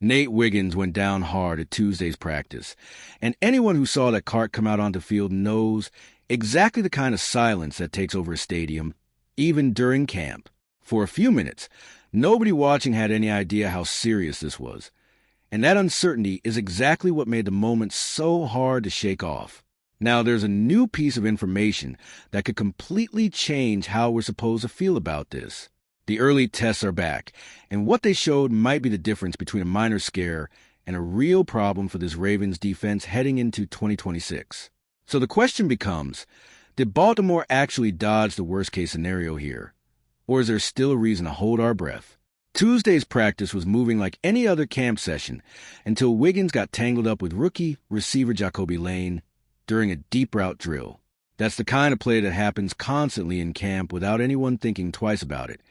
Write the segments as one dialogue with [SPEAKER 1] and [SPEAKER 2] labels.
[SPEAKER 1] Nate Wiggins went down hard at Tuesday's practice, and anyone who saw that cart come out onto the field knows exactly the kind of silence that takes over a stadium, even during camp. For a few minutes, nobody watching had any idea how serious this was, and that uncertainty is exactly what made the moment so hard to shake off. Now, there's a new piece of information that could completely change how we're supposed to feel about this. The early tests are back, and what they showed might be the difference between a minor scare and a real problem for this Ravens defense heading into 2026. So the question becomes, did Baltimore actually dodge the worst-case scenario here? Or is there still a reason to hold our breath? Tuesday's practice was moving like any other camp session until Wiggins got tangled up with rookie receiver Jacoby Lane during a deep route drill. That's the kind of play that happens constantly in camp without anyone thinking twice about it.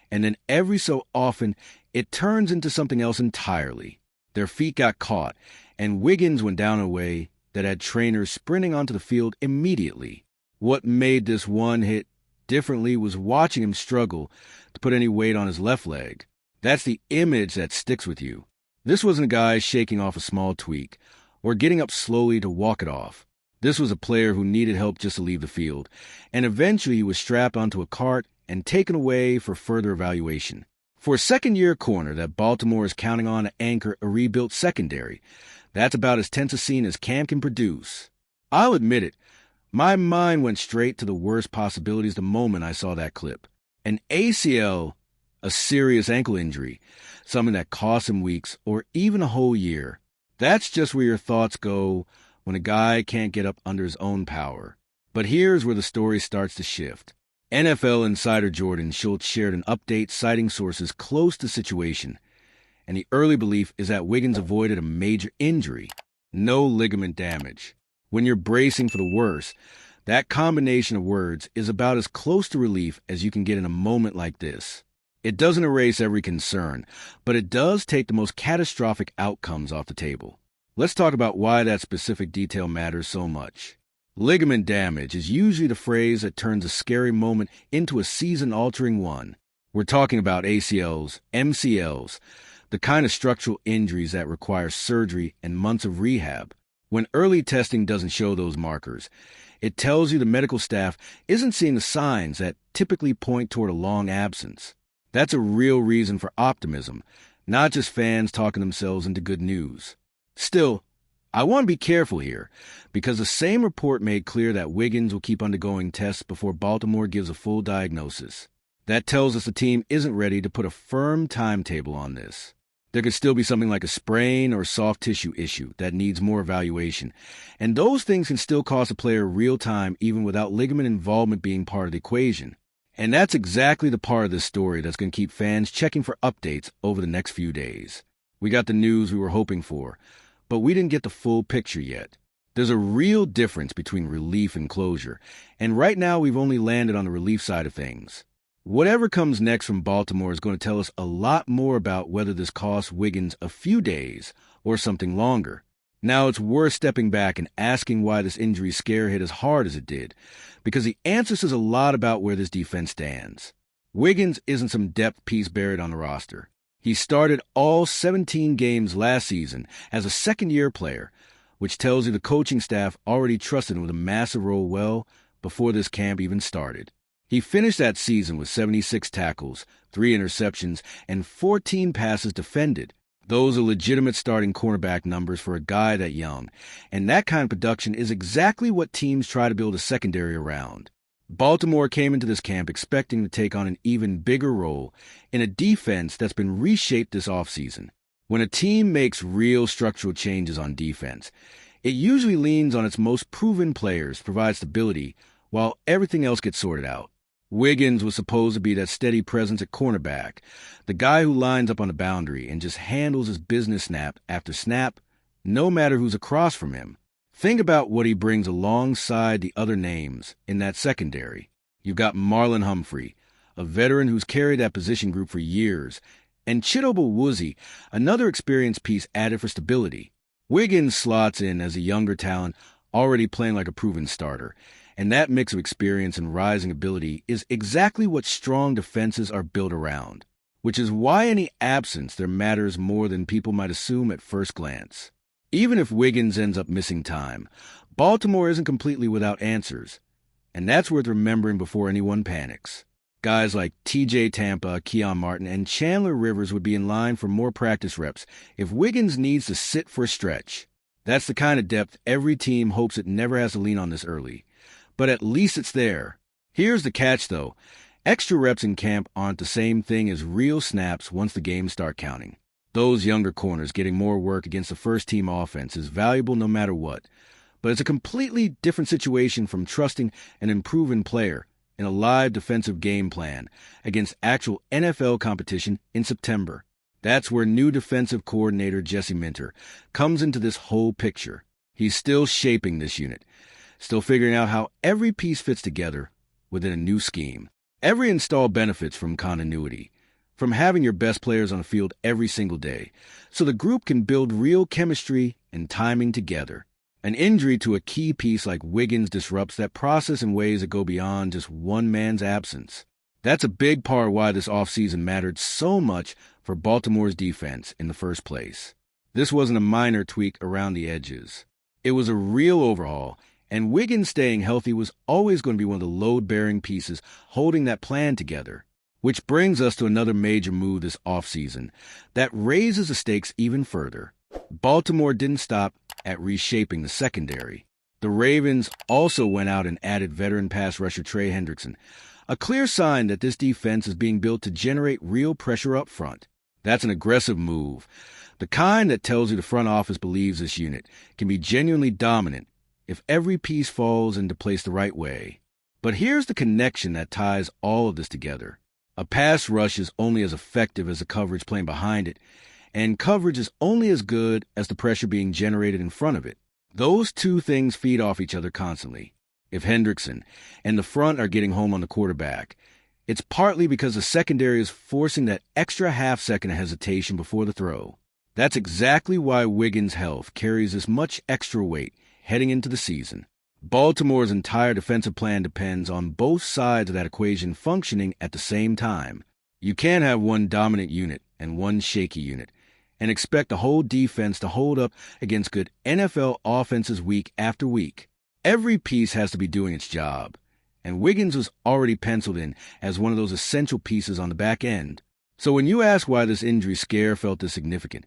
[SPEAKER 1] And then every so often, it turns into something else entirely. Their feet got caught, and Wiggins went down a way that had trainers sprinting onto the field immediately. What made this one hit differently was watching him struggle to put any weight on his left leg. That's the image that sticks with you. This wasn't a guy shaking off a small tweak or getting up slowly to walk it off. This was a player who needed help just to leave the field, and eventually he was strapped onto a cart and taken away for further evaluation. For a second-year corner that Baltimore is counting on to anchor a rebuilt secondary, that's about as tense a scene as camp can produce. I'll admit it, my mind went straight to the worst possibilities the moment I saw that clip. An ACL, a serious ankle injury, something that costs him weeks or even a whole year. That's just where your thoughts go when a guy can't get up under his own power. But here's where the story starts to shift. NFL insider Jordan Schultz shared an update citing sources close to the situation, and the early belief is that Wiggins avoided a major injury, no ligament damage. When you're bracing for the worst, that combination of words is about as close to relief as you can get in a moment like this. It doesn't erase every concern, but it does take the most catastrophic outcomes off the table. Let's talk about why that specific detail matters so much. Ligament damage is usually the phrase that turns a scary moment into a season-altering one. We're talking about ACLs, MCLs, the kind of structural injuries that require surgery and months of rehab. When early testing doesn't show those markers, it tells you the medical staff isn't seeing the signs that typically point toward a long absence. That's a real reason for optimism, not just fans talking themselves into good news. Still, I want to be careful here, because the same report made clear that Wiggins will keep undergoing tests before Baltimore gives a full diagnosis. That tells us the team isn't ready to put a firm timetable on this. There could still be something like a sprain or soft tissue issue that needs more evaluation, and those things can still cost a player real time even without ligament involvement being part of the equation. And that's exactly the part of this story that's going to keep fans checking for updates over the next few days. We got the news we were hoping for, but we didn't get the full picture yet. There's a real difference between relief and closure, and right now we've only landed on the relief side of things. Whatever comes next from Baltimore is going to tell us a lot more about whether this costs Wiggins a few days or something longer. Now, it's worth stepping back and asking why this injury scare hit as hard as it did, because the answer says a lot about where this defense stands. Wiggins isn't some depth piece buried on the roster. He started all 17 games last season as a second-year player, which tells you the coaching staff already trusted him with a massive role well before this camp even started. He finished that season with 76 tackles, 3 interceptions, and 14 passes defended. Those are legitimate starting cornerback numbers for a guy that young, and that kind of production is exactly what teams try to build a secondary around. Baltimore came into this camp expecting to take on an even bigger role in a defense that's been reshaped this offseason. When a team makes real structural changes on defense, it usually leans on its most proven players to provide stability while everything else gets sorted out. Wiggins was supposed to be that steady presence at cornerback, the guy who lines up on the boundary and just handles his business snap after snap, no matter who's across from him. Think about what he brings alongside the other names in that secondary. You've got Marlon Humphrey, a veteran who's carried that position group for years, and Chidobe Awuzie, another experienced piece added for stability. Wiggins slots in as a younger talent, already playing like a proven starter, and that mix of experience and rising ability is exactly what strong defenses are built around. which is why any absence there matters more than people might assume at first glance. Even if Wiggins ends up missing time, Baltimore isn't completely without answers, and that's worth remembering before anyone panics. Guys like TJ Tampa, Keon Martin, and Chandler Rivers would be in line for more practice reps if Wiggins needs to sit for a stretch. That's the kind of depth every team hopes it never has to lean on this early. But at least it's there. Here's the catch, though. Extra reps in camp aren't the same thing as real snaps once the games start counting. Those younger corners getting more work against the first-team offense is valuable no matter what. But it's a completely different situation from trusting an improving player in a live defensive game plan against actual NFL competition in September. That's where new defensive coordinator Jesse Minter comes into this whole picture. He's still shaping this unit, still figuring out how every piece fits together within a new scheme. Every install benefits from continuity, from having your best players on the field every single day, so the group can build real chemistry and timing together. An injury to a key piece like Wiggins disrupts that process in ways that go beyond just one man's absence. That's a big part of why this offseason mattered so much for Baltimore's defense in the first place. This wasn't a minor tweak around the edges. It was a real overhaul, and Wiggins staying healthy was always going to be one of the load-bearing pieces holding that plan together. Which brings us to another major move this offseason that raises the stakes even further. Baltimore didn't stop at reshaping the secondary. The Ravens also went out and added veteran pass rusher Trey Hendrickson, a clear sign that this defense is being built to generate real pressure up front. That's an aggressive move, the kind that tells you the front office believes this unit can be genuinely dominant if every piece falls into place the right way. But here's the connection that ties all of this together. A pass rush is only as effective as the coverage playing behind it, and coverage is only as good as the pressure being generated in front of it. Those two things feed off each other constantly. If Hendrickson and the front are getting home on the quarterback, it's partly because the secondary is forcing that extra half-second of hesitation before the throw. That's exactly why Wiggins' health carries this much extra weight heading into the season. Baltimore's entire defensive plan depends on both sides of that equation functioning at the same time. You can't have one dominant unit and one shaky unit and expect the whole defense to hold up against good NFL offenses week after week. Every piece has to be doing its job, and Wiggins was already penciled in as one of those essential pieces on the back end. So when you ask why this injury scare felt this significant,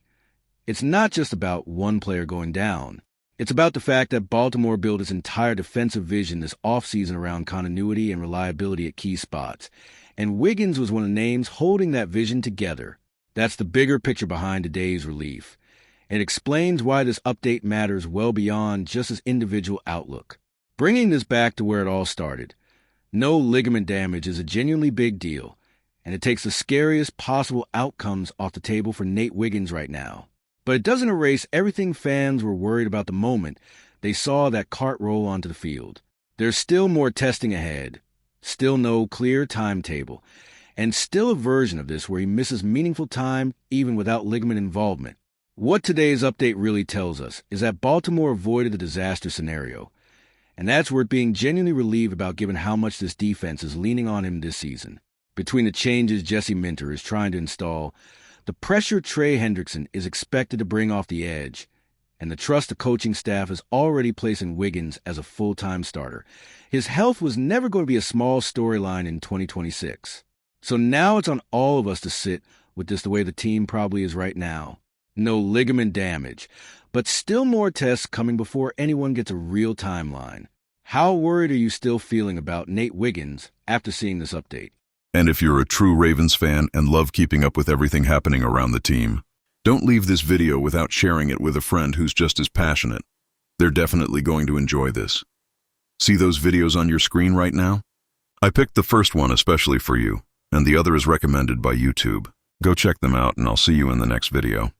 [SPEAKER 1] it's not just about one player going down. It's about the fact that Baltimore built its entire defensive vision this offseason around continuity and reliability at key spots, and Wiggins was one of the names holding that vision together. That's the bigger picture behind today's relief. It explains why this update matters well beyond just his individual outlook. Bringing this back to where it all started, no ligament damage is a genuinely big deal, and it takes the scariest possible outcomes off the table for Nate Wiggins right now. But it doesn't erase everything fans were worried about the moment they saw that cart roll onto the field. There's still more testing ahead, still no clear timetable, and still a version of this where he misses meaningful time even without ligament involvement. What today's update really tells us is that Baltimore avoided the disaster scenario, and that's worth being genuinely relieved about given how much this defense is leaning on him this season. Between the changes Jesse Minter is trying to install, the pressure Trey Hendrickson is expected to bring off the edge, and the trust the coaching staff is already placing Wiggins as a full-time starter, his health was never going to be a small storyline in 2026. So now it's on all of us to sit with this the way the team probably is right now. No ligament damage, but still more tests coming before anyone gets a real timeline. How worried are you still feeling about Nate Wiggins after seeing this update?
[SPEAKER 2] And if you're a true Ravens fan and love keeping up with everything happening around the team, don't leave this video without sharing it with a friend who's just as passionate. They're definitely going to enjoy this. See those videos on your screen right now? I picked the first one especially for you, and the other is recommended by YouTube. Go check them out and I'll see you in the next video.